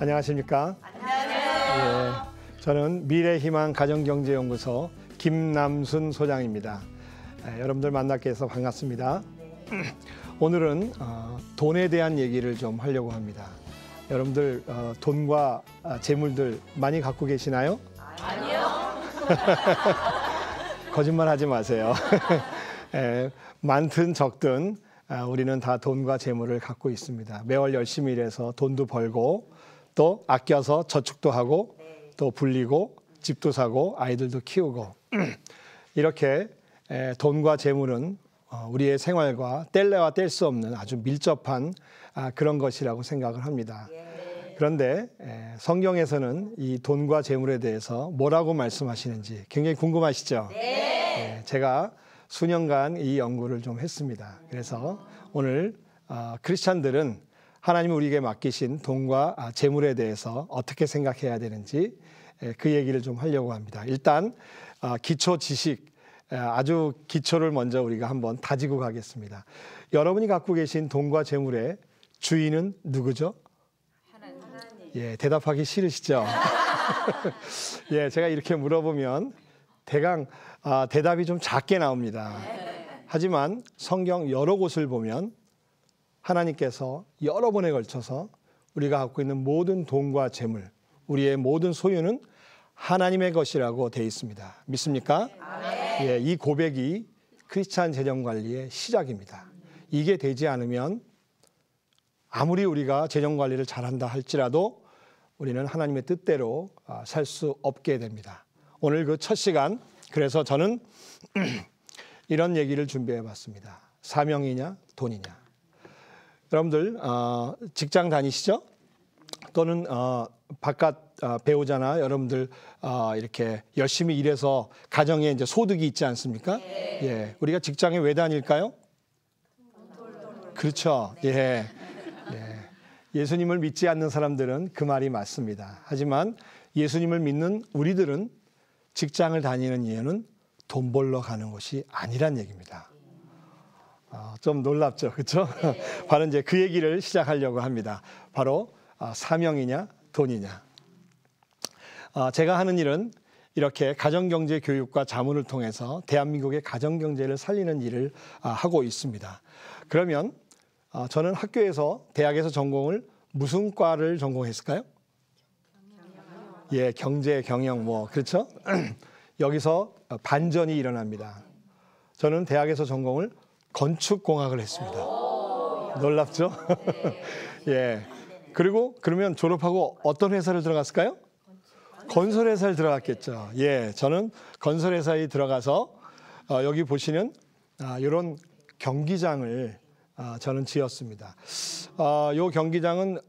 안녕하십니까? 안녕하세요. 저는 미래희망 가정경제연구소 김남순 소장입니다. 여러분들 만나게 해서 반갑습니다. 오늘은 돈에 대한 얘기를 좀 하려고 합니다. 여러분들 돈과 재물들 많이 갖고 계시나요? 아니요. 거짓말하지 마세요. 많든 적든 우리는 다 돈과 재물을 갖고 있습니다. 매월 열심히 일해서 돈도 벌고 또 아껴서 저축도 하고 또 불리고 집도 사고 아이들도 키우고 이렇게 돈과 재물은 우리의 생활과 뗄래야 뗄 수 없는 아주 밀접한 그런 것이라고 생각을 합니다. 그런데 성경에서는 이 돈과 재물에 대해서 뭐라고 말씀하시는지 굉장히 궁금하시죠? 네. 제가 수년간 이 연구를 좀 했습니다. 그래서 오늘 크리스찬들은 하나님이 우리에게 맡기신 돈과 재물에 대해서 어떻게 생각해야 되는지 그 얘기를 좀 하려고 합니다. 일단 기초 지식, 아주 기초를 먼저 우리가 한번 다지고 가겠습니다. 여러분이 갖고 계신 돈과 재물의 주인은 누구죠? 하나님. 예, 대답하기 싫으시죠? 예, 제가 이렇게 물어보면 대강 대답이 좀 작게 나옵니다. 하지만 성경 여러 곳을 보면 하나님께서 여러 번에 걸쳐서 우리가 갖고 있는 모든 돈과 재물, 우리의 모든 소유는 하나님의 것이라고 되어 있습니다. 믿습니까? 예, 이 고백이 크리스찬 재정관리의 시작입니다. 이게 되지 않으면 아무리 우리가 재정관리를 잘한다 할지라도 우리는 하나님의 뜻대로 살 수 없게 됩니다. 오늘 그 첫 시간, 그래서 저는 이런 얘기를 준비해 봤습니다. 사명이냐 돈이냐. 여러분들 직장 다니시죠? 또는 바깥 배우자나 여러분들 이렇게 열심히 일해서 가정에 이제 소득이 있지 않습니까? 예, 우리가 직장에 왜 다닐까요? 그렇죠. 예. 예수님을 믿지 않는 사람들은 그 말이 맞습니다. 하지만 예수님을 믿는 우리들은 직장을 다니는 이유는 돈 벌러 가는 것이 아니란 얘기입니다. 좀 놀랍죠, 그렇죠? 바로 이제 그 얘기를 시작하려고 합니다. 바로 사명이냐 돈이냐. 제가 하는 일은 이렇게 가정경제 교육과 자문을 통해서 대한민국의 가정경제를 살리는 일을 하고 있습니다. 그러면 저는 학교에서 대학에서 전공을 무슨 과를 전공했을까요? 예, 경제, 경영 뭐 그렇죠? 여기서 반전이 일어납니다. 저는 대학에서 전공을 건축공학을 했습니다. 놀랍죠? 예. 그리고 그러면 졸업하고 어떤 회사를 들어갔을까요? 건설회사를 들어갔겠죠. 예, 저는 건설회사에 들어가서 여기 보시는 이런 경기장을 저는 지었습니다. 이 경기장은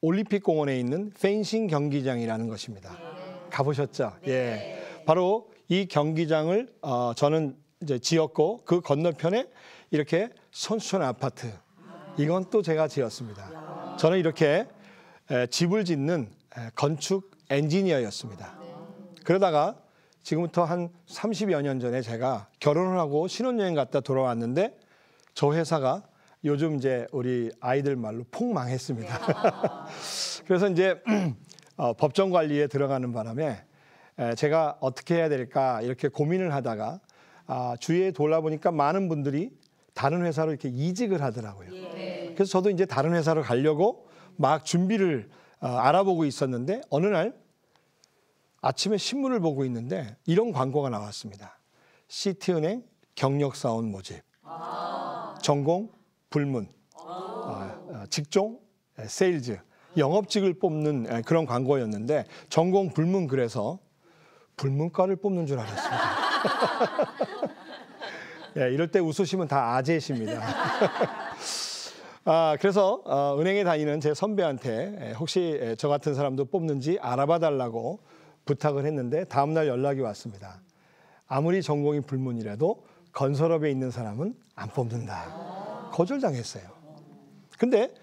올림픽 공원에 있는 펜싱 경기장이라는 것입니다. 가보셨죠? 예. 바로 이 경기장을 저는 이제 지었고 그 건너편에 이렇게 선수촌 아파트, 이건 또 제가 지었습니다. 저는 이렇게 집을 짓는 건축 엔지니어였습니다. 그러다가 지금부터 한 30여 년 전에 제가 결혼을 하고 신혼여행 갔다 돌아왔는데 저 회사가 요즘 이제 우리 아이들 말로 폭망했습니다. 그래서 이제 법정 관리에 들어가는 바람에 제가 어떻게 해야 될까 이렇게 고민을 하다가 주위에 돌아보니까 많은 분들이 다른 회사로 이렇게 이직을 하더라고요. 그래서 저도 이제 다른 회사로 가려고 막 준비를 알아보고 있었는데 어느 날 아침에 신문을 보고 있는데 이런 광고가 나왔습니다. 시티은행 경력사원 모집, 전공 불문, 직종 세일즈, 영업직을 뽑는 그런 광고였는데 전공 불문, 그래서 불문과를 뽑는 줄 알았습니다. 예, 이럴 때 웃으시면 다 아재십니다. 그래서 은행에 다니는 제 선배한테 혹시 저 같은 사람도 뽑는지 알아봐 달라고 부탁을 했는데 다음날 연락이 왔습니다. 아무리 전공이 불문이라도 건설업에 있는 사람은 안 뽑는다. 거절당했어요. 근데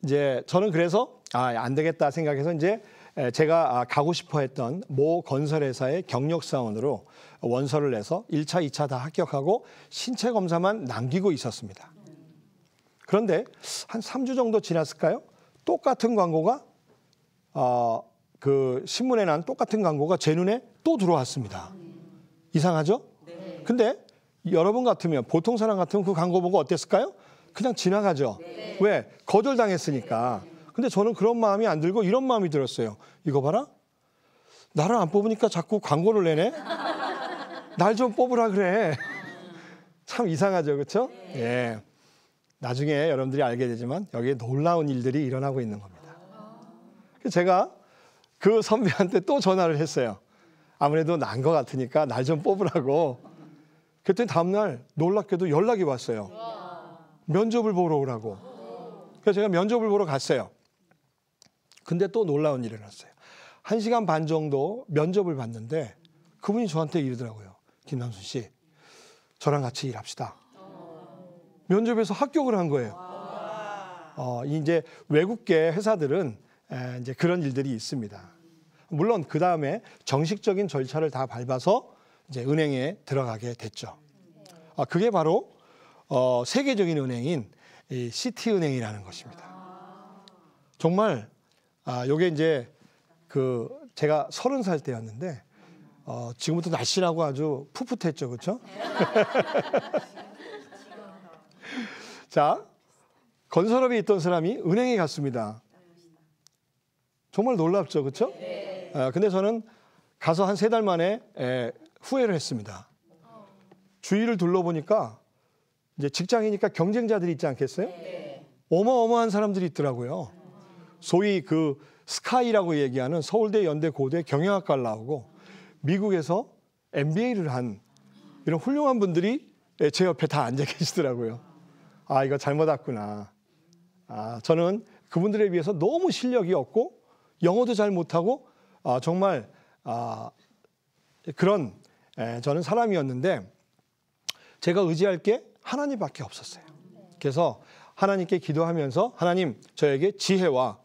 이제 저는 그래서 안 되겠다 생각해서 이제 제가 가고 싶어 했던 모 건설회사의 경력사원으로 원서를 내서 1차, 2차 다 합격하고 신체 검사만 남기고 있었습니다. 그런데 한 3주 정도 지났을까요? 똑같은 광고가 그 신문에 난 똑같은 광고가 제 눈에 또 들어왔습니다. 이상하죠? 근데 여러분 같으면 보통 사람 같으면 그 광고 보고 어땠을까요? 그냥 지나가죠. 왜? 거절당했으니까. 근데 저는 그런 마음이 안 들고 이런 마음이 들었어요. 이거 봐라. 나를 안 뽑으니까 자꾸 광고를 내네. 날 좀 뽑으라 그래. 참 이상하죠, 그렇죠? 예. 나중에 여러분들이 알게 되지만 여기에 놀라운 일들이 일어나고 있는 겁니다. 제가 그 선배한테 또 전화를 했어요. 아무래도 난 것 같으니까 날 좀 뽑으라고. 그랬더니 다음날 놀랍게도 연락이 왔어요. 면접을 보러 오라고. 그래서 제가 면접을 보러 갔어요. 근데 또 놀라운 일이 일어났어요. 1시간 반 정도 면접을 봤는데 그분이 저한테 이러더라고요. 김남순 씨, 저랑 같이 일합시다. 면접에서 합격을 한 거예요. 이제 외국계 회사들은 이제 그런 일들이 있습니다. 물론 그 다음에 정식적인 절차를 다 밟아서 이제 은행에 들어가게 됐죠. 그게 바로 세계적인 은행인 이 시티은행이라는 것입니다. 정말 요게 이제 그 제가 30살 때였는데 지금부터 날씬하고 아주 풋풋했죠, 그렇죠? 자, 건설업에 있던 사람이 은행에 갔습니다. 정말 놀랍죠, 그렇죠? 근데 저는 가서 한 3달 만에 후회를 했습니다. 주위를 둘러보니까 이제 직장이니까 경쟁자들이 있지 않겠어요? 어마어마한 사람들이 있더라고요. 소위 그 스카이라고 얘기하는 서울대, 연대, 고대 경영학과를 나오고 미국에서 MBA를 한 이런 훌륭한 분들이 제 옆에 다 앉아 계시더라고요. 이거 잘못 왔구나. 저는 그분들에 비해서 너무 실력이 없고 영어도 잘 못하고 정말 그런 저는 사람이었는데 제가 의지할 게 하나님밖에 없었어요. 그래서 하나님께 기도하면서 하나님 저에게 지혜와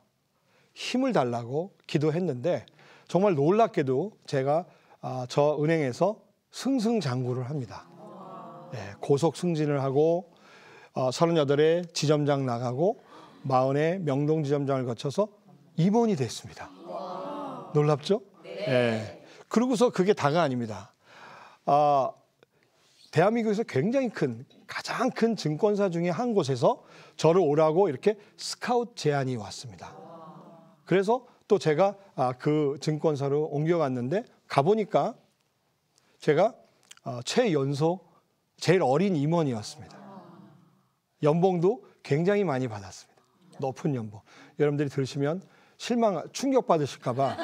힘을 달라고 기도했는데 정말 놀랍게도 제가 저 은행에서 승승장구를 합니다. 고속 승진을 하고 38에 지점장 나가고 40에 명동 지점장을 거쳐서 임원이 됐습니다. 놀랍죠? 그러고서 그게 다가 아닙니다. 대한민국에서 굉장히 가장 큰 증권사 중에 한 곳에서 저를 오라고 이렇게 스카우트 제안이 왔습니다. 그래서 또 제가 그 증권사로 옮겨갔는데 가보니까 제가 최연소 제일 어린 임원이었습니다. 연봉도 굉장히 많이 받았습니다. 높은 연봉. 여러분들이 들으시면 충격 받으실까 봐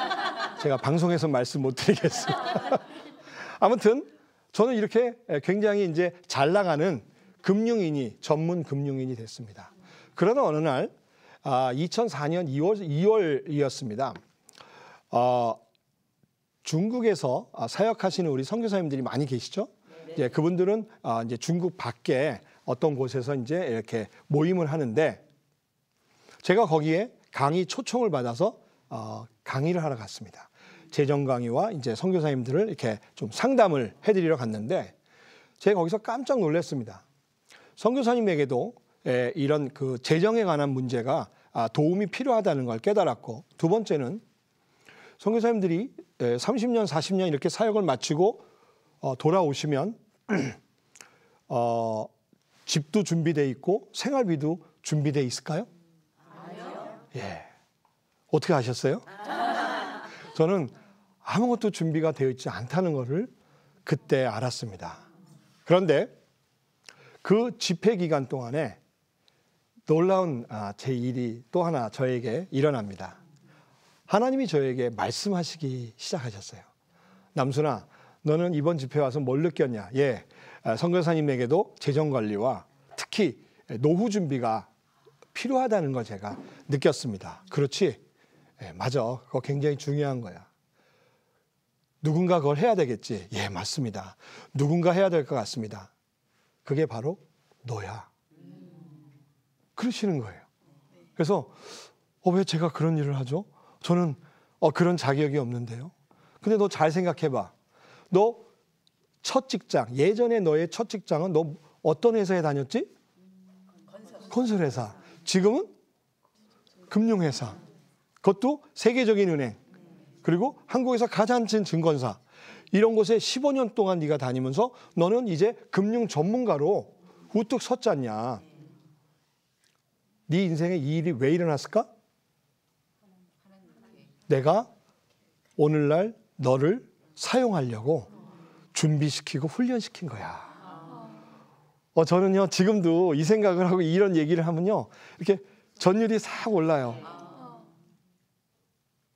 제가 방송에서 말씀 못 드리겠습니다. 아무튼 저는 이렇게 굉장히 이제 잘 나가는 전문 금융인이 됐습니다. 그러나 어느 날 2004년 2월이었습니다. 중국에서 사역하시는 우리 선교사님들이 많이 계시죠? 예, 그분들은 이제 중국 밖에 어떤 곳에서 이제 이렇게 모임을 하는데 제가 거기에 강의 초청을 받아서 강의를 하러 갔습니다. 재정 강의와 이제 선교사님들을 이렇게 좀 상담을 해드리러 갔는데 제가 거기서 깜짝 놀랐습니다. 선교사님에게도 이런 그 재정에 관한 문제가 도움이 필요하다는 걸 깨달았고 두 번째는 선교사님들이 30년, 40년 이렇게 사역을 마치고 돌아오시면 집도 준비되어 있고 생활비도 준비되어 있을까요? 아니요. 예. 어떻게 아셨어요? 저는 아무것도 준비가 되어 있지 않다는 것을 그때 알았습니다. 그런데 그 집회 기간 동안에 놀라운 제 일이 또 하나 저에게 일어납니다. 하나님이 저에게 말씀하시기 시작하셨어요. 남순아, 너는 이번 집회 와서 뭘 느꼈냐? 예, 선교사님에게도 재정관리와 특히 노후 준비가 필요하다는 걸 제가 느꼈습니다. 그렇지? 예, 맞아. 그거 굉장히 중요한 거야. 누군가 그걸 해야 되겠지? 예, 맞습니다. 누군가 해야 될 것 같습니다. 그게 바로 너야. 그러시는 거예요. 그래서 왜 제가 그런 일을 하죠? 저는 그런 자격이 없는데요. 근데 너 잘 생각해봐. 너 첫 직장, 예전에 너의 첫 직장은 너 어떤 회사에 다녔지? 건설회사. 지금은? 금융회사, 그것도 세계적인 은행, 그리고 한국에서 가장 큰 증권사, 이런 곳에 15년 동안 네가 다니면서 너는 이제 금융 전문가로 우뚝 섰지 않냐. 네 인생에 이 일이 왜 일어났을까? 내가 오늘날 너를 사용하려고 준비시키고 훈련시킨 거야. 저는요, 지금도 이 생각을 하고 이런 얘기를 하면요, 이렇게 전율이 싹 올라요.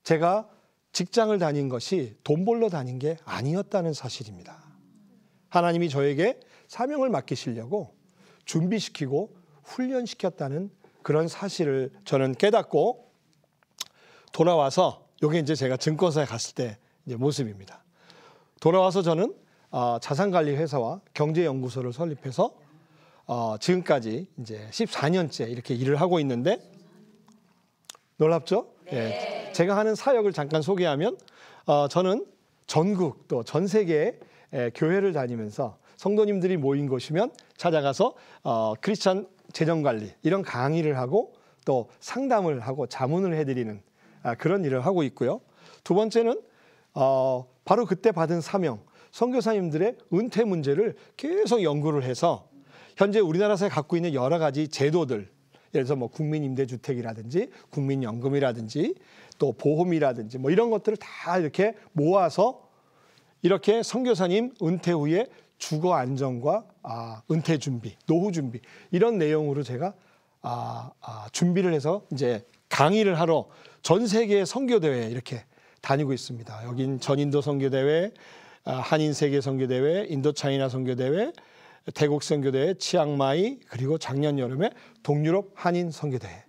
제가 직장을 다닌 것이 돈 벌러 다닌 게 아니었다는 사실입니다. 하나님이 저에게 사명을 맡기시려고 준비시키고 훈련시켰다는 그런 사실을 저는 깨닫고 돌아와서, 이게 이제 제가 증권사에 갔을 때 이제 모습입니다. 돌아와서 저는 자산관리 회사와 경제연구소를 설립해서 지금까지 이제 14년째 이렇게 일을 하고 있는데, 놀랍죠? 네. 제가 하는 사역을 잠깐 소개하면, 저는 전국 또 전 세계의 교회를 다니면서 성도님들이 모인 곳이면 찾아가서 크리스찬 재정관리 이런 강의를 하고 또 상담을 하고 자문을 해드리는 그런 일을 하고 있고요. 두 번째는 바로 그때 받은 사명, 선교사님들의 은퇴 문제를 계속 연구를 해서 현재 우리나라에서 갖고 있는 여러 가지 제도들, 예를 들어서 뭐 국민임대주택이라든지 국민연금이라든지 또 보험이라든지 뭐 이런 것들을 다 이렇게 모아서 이렇게 선교사님 은퇴 후에 주거 안정과 은퇴 준비, 노후 준비 이런 내용으로 제가 준비를 해서 이제 강의를 하러 전 세계 선교대회에 이렇게 다니고 있습니다. 여긴 전인도 선교대회, 한인 세계 선교대회, 인도차이나 선교대회, 태국 선교대회, 치앙마이, 그리고 작년 여름에 동유럽 한인 선교대회.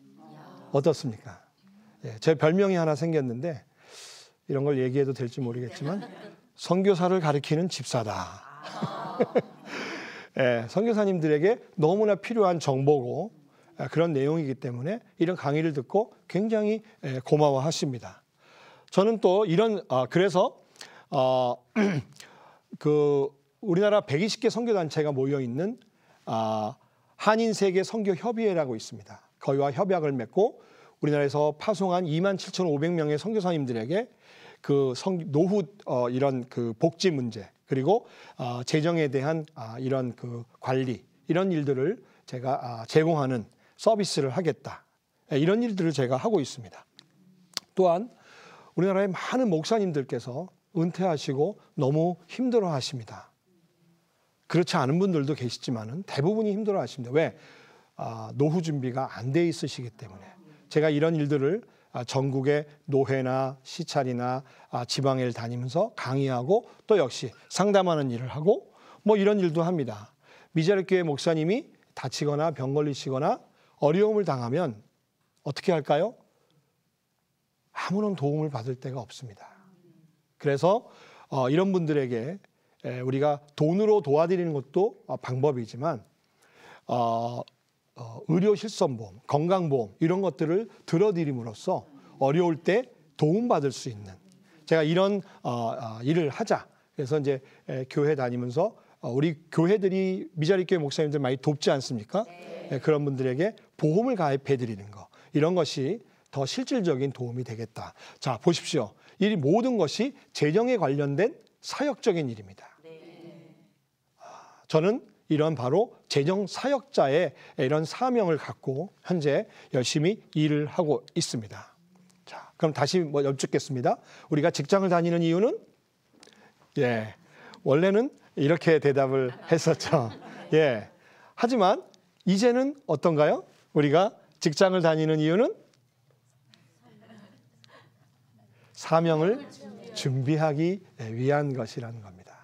어떻습니까? 예, 제 별명이 하나 생겼는데 이런 걸 얘기해도 될지 모르겠지만 선교사를 가리키는 집사다. 예, 선교사님들에게 너무나 필요한 정보고 그런 내용이기 때문에 이런 강의를 듣고 굉장히 고마워하십니다. 저는 또 이런 그래서 그 우리나라 120개 선교단체가 모여 있는 한인 세계 선교협의회라고 있습니다. 거기와 협약을 맺고 우리나라에서 파송한 27,500명의 선교사님들에게 그 노후 이런 그 복지 문제, 그리고 재정에 대한 이런 그 관리, 이런 일들을 제가 제공하는 서비스를 하겠다. 이런 일들을 제가 하고 있습니다. 또한 우리나라의 많은 목사님들께서 은퇴하시고 너무 힘들어 하십니다. 그렇지 않은 분들도 계시지만은 대부분이 힘들어 하십니다. 왜? 노후 준비가 안 돼 있으시기 때문에. 제가 이런 일들을 전국의 노회나 시찰이나 지방회를 다니면서 강의하고 또 역시 상담하는 일을 하고 뭐 이런 일도 합니다. 미자립교회 목사님이 다치거나 병 걸리시거나 어려움을 당하면 어떻게 할까요? 아무런 도움을 받을 데가 없습니다. 그래서 이런 분들에게 우리가 돈으로 도와드리는 것도 방법이지만 의료실손보험, 건강보험 이런 것들을 들어드림으로써 어려울 때 도움받을 수 있는, 제가 이런 일을 하자. 그래서 이제 교회 다니면서 우리 교회들이 미자립교회 목사님들 많이 돕지 않습니까? 네. 그런 분들에게 보험을 가입해 드리는 거, 이런 것이 더 실질적인 도움이 되겠다. 자, 보십시오. 이 모든 것이 재정에 관련된 사역적인 일입니다. 저는 이런 바로 재정 사역자의 이런 사명을 갖고 현재 열심히 일을 하고 있습니다. 자, 그럼 다시 여쭙겠습니다. 우리가 직장을 다니는 이유는? 예, 원래는 이렇게 대답을 했었죠. 예, 하지만 이제는 어떤가요? 우리가 직장을 다니는 이유는 사명을 준비하기 위한 것이라는 겁니다.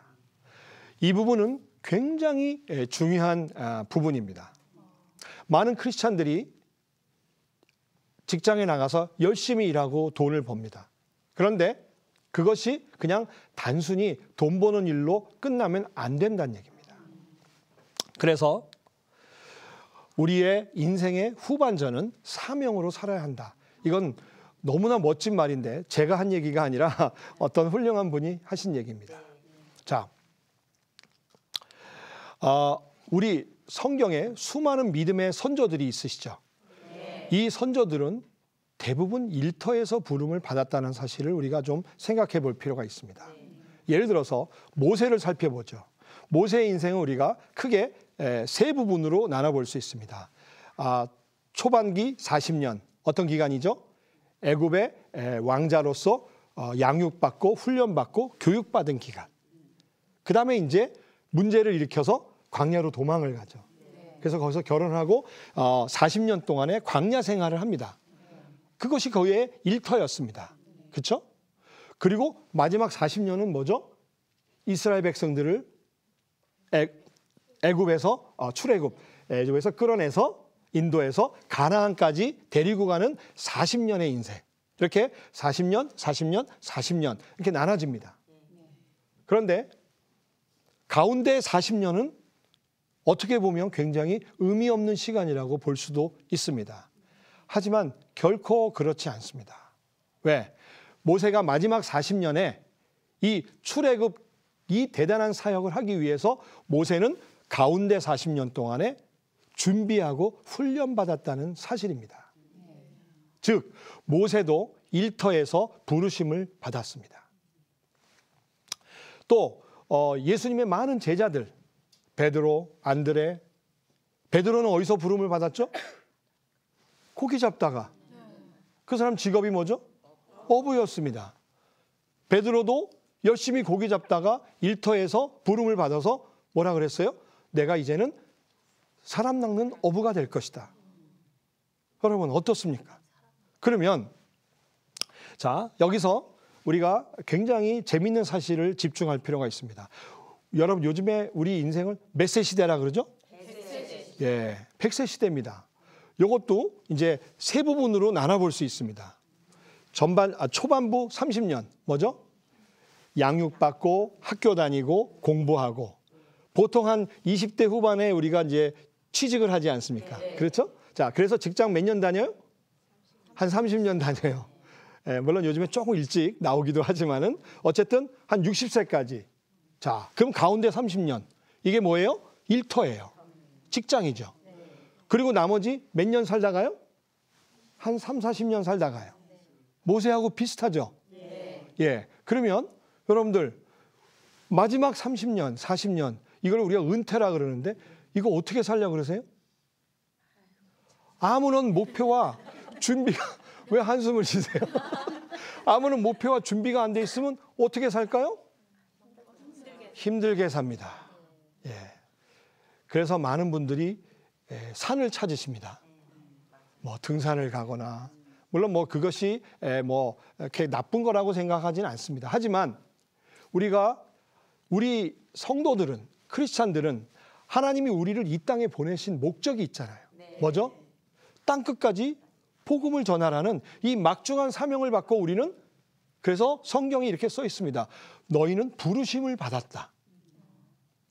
이 부분은 굉장히 중요한 부분입니다. 많은 크리스찬들이 직장에 나가서 열심히 일하고 돈을 법니다. 그런데 그것이 그냥 단순히 돈 버는 일로 끝나면 안 된다는 얘기입니다. 그래서 우리의 인생의 후반전은 사명으로 살아야 한다. 이건 너무나 멋진 말인데 제가 한 얘기가 아니라 어떤 훌륭한 분이 하신 얘기입니다. 자, 우리 성경에 수많은 믿음의 선조들이 있으시죠. 이 선조들은 대부분 일터에서 부름을 받았다는 사실을 우리가 좀 생각해 볼 필요가 있습니다. 예를 들어서 모세를 살펴보죠. 모세의 인생은 우리가 크게 세 부분으로 나눠볼 수 있습니다. 초반기 40년, 어떤 기간이죠? 애굽의 왕자로서 양육받고 훈련받고 교육받은 기간. 그 다음에 이제 문제를 일으켜서 광야로 도망을 가죠. 그래서 거기서 결혼하고 40년 동안의 광야 생활을 합니다. 그것이 그의 일터였습니다. 그렇죠? 그리고 마지막 40년은 뭐죠? 이스라엘 백성들을 애굽에서 애굽에서 끌어내서 인도에서 가나안까지 데리고 가는 40년의 인생. 이렇게 40년, 40년, 40년 이렇게 나눠집니다. 그런데 가운데 40년은 어떻게 보면 굉장히 의미 없는 시간이라고 볼 수도 있습니다. 하지만 결코 그렇지 않습니다. 왜? 모세가 마지막 40년에 이 출애굽 이 대단한 사역을 하기 위해서 모세는 가운데 40년 동안에 준비하고 훈련받았다는 사실입니다. 즉 모세도 일터에서 부르심을 받았습니다. 또 예수님의 많은 제자들 베드로, 안드레. 베드로는 어디서 부름을 받았죠? 고기 잡다가. 그 사람 직업이 뭐죠? 어부였습니다. 베드로도 열심히 고기 잡다가 일터에서 부름을 받아서 뭐라 그랬어요? 내가 이제는 사람 낚는 어부가 될 것이다. 여러분 어떻습니까? 그러면 자 여기서 우리가 굉장히 재밌는 사실을 집중할 필요가 있습니다. 여러분 요즘에 우리 인생을 몇 세 시대라 그러죠? 100세. 예, 100세 시대입니다. 이것도 이제 세 부분으로 나눠볼 수 있습니다. 초반부 30년 뭐죠? 양육받고 학교 다니고 공부하고 보통 한 20대 후반에 우리가 이제 취직을 하지 않습니까? 그렇죠? 자, 그래서 직장 몇 년 다녀요? 한 30년 다녀요. 예, 물론 요즘에 조금 일찍 나오기도 하지만은 어쨌든 한 60세까지. 자, 그럼 가운데 30년. 이게 뭐예요? 일터예요. 직장이죠. 그리고 나머지 몇 년 살다가요? 한 3, 40년 살다가요. 모세하고 비슷하죠? 예. 그러면 여러분들 마지막 30년, 40년 이걸 우리가 은퇴라 그러는데 이거 어떻게 살려고 그러세요? 아무런 목표와 준비가 왜 한숨을 쉬세요? 아무런 목표와 준비가 안 돼 있으면 어떻게 살까요? 힘들게 삽니다. 예. 그래서 많은 분들이 산을 찾으십니다. 뭐 등산을 가거나 물론 뭐 그것이 뭐 이렇게 나쁜 거라고 생각하지는 않습니다. 하지만 우리 성도들은 크리스찬들은 하나님이 우리를 이 땅에 보내신 목적이 있잖아요. 뭐죠? 땅 끝까지 복음을 전하라는 이 막중한 사명을 받고 우리는 그래서 성경에 이렇게 써 있습니다. 너희는 부르심을 받았다.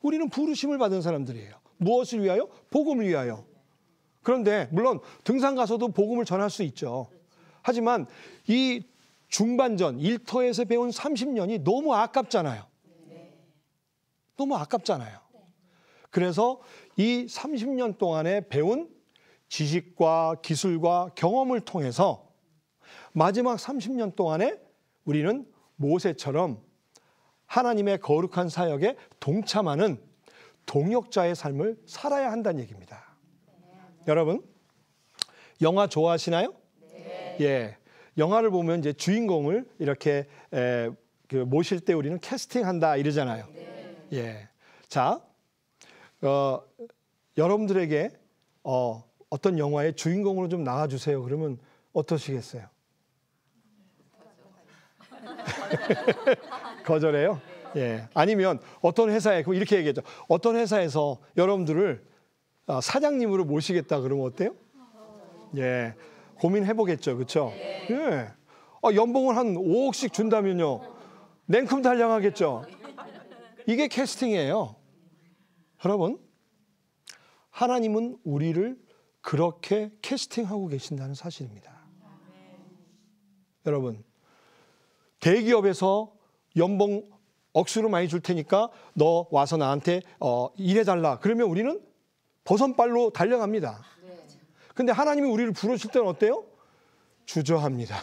우리는 부르심을 받은 사람들이에요. 무엇을 위하여? 복음을 위하여. 그런데 물론 등산 가서도 복음을 전할 수 있죠. 하지만 이 중반전 일터에서 배운 30년이 너무 아깝잖아요. 너무 아깝잖아요. 그래서 이 30년 동안에 배운 지식과 기술과 경험을 통해서 마지막 30년 동안에 우리는 모세처럼 하나님의 거룩한 사역에 동참하는 동역자의 삶을 살아야 한다는 얘기입니다. 여러분, 영화 좋아하시나요? 네. 예, 영화를 보면 이제 주인공을 이렇게 모실 때 우리는 캐스팅한다 이러잖아요. 네. 예, 자, 여러분들에게 어떤 영화의 주인공으로 좀 나와주세요. 그러면 어떠시겠어요? 거절해요? 예. 아니면 어떤 회사에 이렇게 얘기하죠. 어떤 회사에서 여러분들을 사장님으로 모시겠다 그러면 어때요? 예. 고민해 보겠죠. 그렇죠? 예. 연봉을 한 5억씩 준다면요. 냉큼 달려가겠죠. 이게 캐스팅이에요. 여러분, 하나님은 우리를 그렇게 캐스팅하고 계신다는 사실입니다. 여러분, 대기업에서 연봉 억수로 많이 줄 테니까 너 와서 나한테 일해달라. 그러면 우리는 버선발로 달려갑니다. 근데 하나님이 우리를 부르실 때는 어때요? 주저합니다.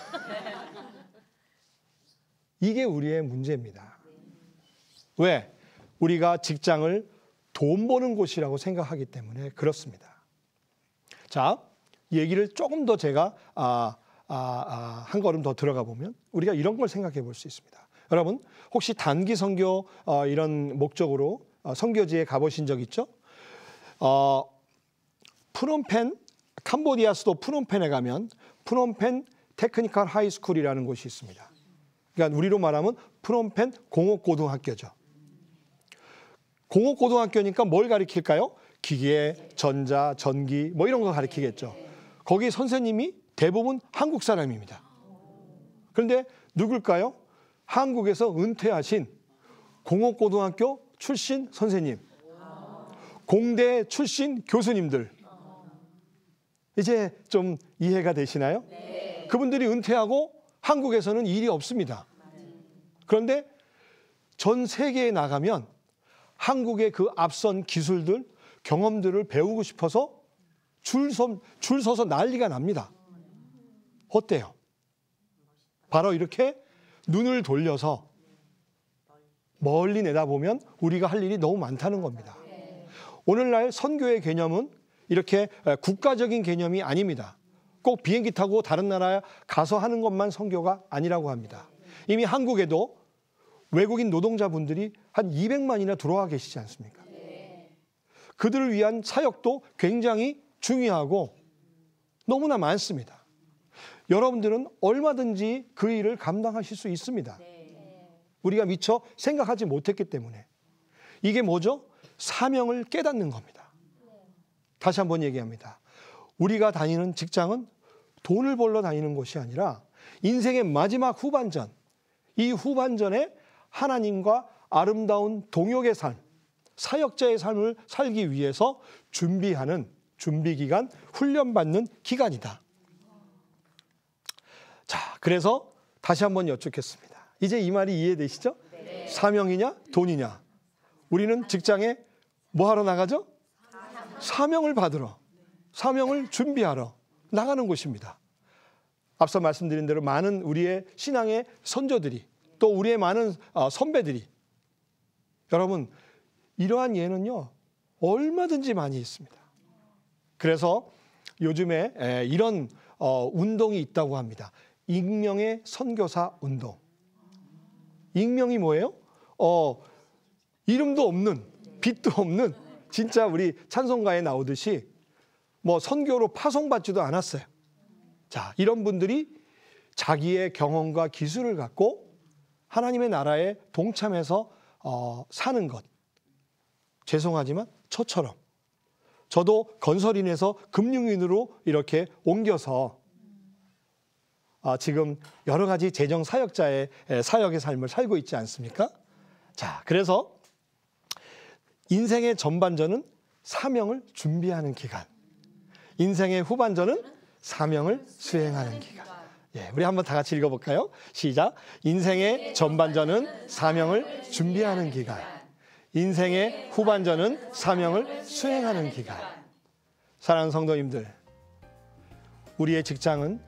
이게 우리의 문제입니다. 왜? 우리가 직장을 돈 버는 곳이라고 생각하기 때문에 그렇습니다. 자, 얘기를 조금 더 제가 한 걸음 더 들어가 보면 우리가 이런 걸 생각해 볼 수 있습니다. 여러분, 혹시 단기 선교 이런 목적으로 선교지에 가보신 적 있죠? 프놈펜, 캄보디아 수도 프놈펜에 가면 프놈펜 테크니컬 하이스쿨이라는 곳이 있습니다. 그러니까 우리로 말하면 프놈펜 공업고등학교죠. 공업고등학교니까 뭘 가르칠까요? 기계, 전자, 전기 뭐 이런 거 가르치겠죠. 거기 선생님이 대부분 한국 사람입니다. 그런데 누굴까요? 한국에서 은퇴하신 공업고등학교 출신 선생님, 공대 출신 교수님들. 이제 좀 이해가 되시나요? 네. 그분들이 은퇴하고 한국에서는 일이 없습니다. 그런데 전 세계에 나가면 한국의 그 앞선 기술들, 경험들을 배우고 싶어서 줄 서서 난리가 납니다. 어때요? 바로 이렇게 눈을 돌려서 멀리 내다보면 우리가 할 일이 너무 많다는 겁니다. 오늘날 선교의 개념은 이렇게 국가적인 개념이 아닙니다. 꼭 비행기 타고 다른 나라에 가서 하는 것만 선교가 아니라고 합니다. 이미 한국에도 외국인 노동자분들이 한 200만이나 들어와 계시지 않습니까? 그들을 위한 사역도 굉장히 중요하고 너무나 많습니다. 여러분들은 얼마든지 그 일을 감당하실 수 있습니다. 우리가 미처 생각하지 못했기 때문에. 이게 뭐죠? 사명을 깨닫는 겁니다. 다시 한번 얘기합니다. 우리가 다니는 직장은 돈을 벌러 다니는 곳이 아니라 인생의 마지막 후반전, 이 후반전에 하나님과 아름다운 동역의 삶, 사역자의 삶을 살기 위해서 준비하는 준비기간, 훈련받는 기간이다. 자, 그래서 다시 한번 여쭙겠습니다. 이제 이 말이 이해되시죠? 네. 사명이냐 돈이냐? 우리는 직장에 뭐 하러 나가죠? 사명을 받으러, 사명을 준비하러 나가는 곳입니다. 앞서 말씀드린 대로 많은 우리의 신앙의 선조들이, 또 우리의 많은 선배들이, 여러분 이러한 예는요 얼마든지 많이 있습니다. 그래서 요즘에 이런 운동이 있다고 합니다. 익명의 선교사 운동. 익명이 뭐예요? 이름도 없는, 빛도 없는, 진짜 우리 찬송가에 나오듯이 뭐 선교로 파송받지도 않았어요. 자, 이런 분들이 자기의 경험과 기술을 갖고 하나님의 나라에 동참해서 사는 것. 죄송하지만 저처럼 저도 건설인에서 금융인으로 이렇게 옮겨서 지금 여러 가지 재정 사역자의 사역의 삶을 살고 있지 않습니까? 자, 그래서 인생의 전반전은 사명을 준비하는 기간, 인생의 후반전은 사명을 수행하는 기간. 예, 우리 한번 다 같이 읽어볼까요? 시작. 인생의 전반전은 사명을 준비하는 기간, 인생의 후반전은 사명을 수행하는 기간. 사랑하는 성도님들, 우리의 직장은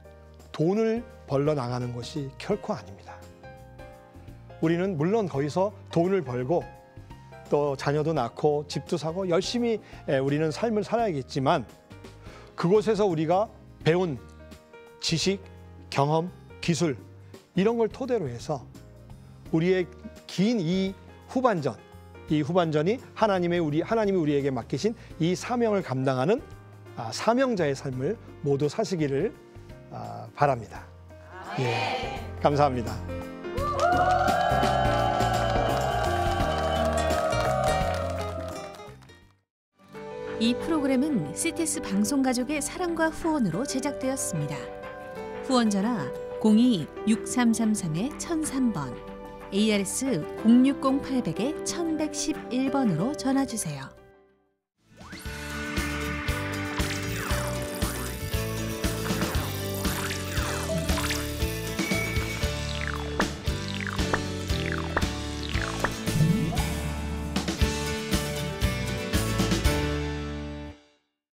돈을 벌러 나가는 것이 결코 아닙니다. 우리는 물론 거기서 돈을 벌고 또 자녀도 낳고 집도 사고 열심히 우리는 삶을 살아야겠지만, 그곳에서 우리가 배운 지식, 경험, 기술 이런 걸 토대로 해서 우리의 긴 이 후반전이 하나님이 우리에게 맡기신 이 사명을 감당하는 사명자의 삶을 모두 사시기를 바랍니다. 예, 감사합니다. 이 프로그램은 CTS 방송가족의 사랑과 후원으로 제작되었습니다. 후원 전화 02-6333-1003번, ARS 060-800-1111번으로 전화 주세요.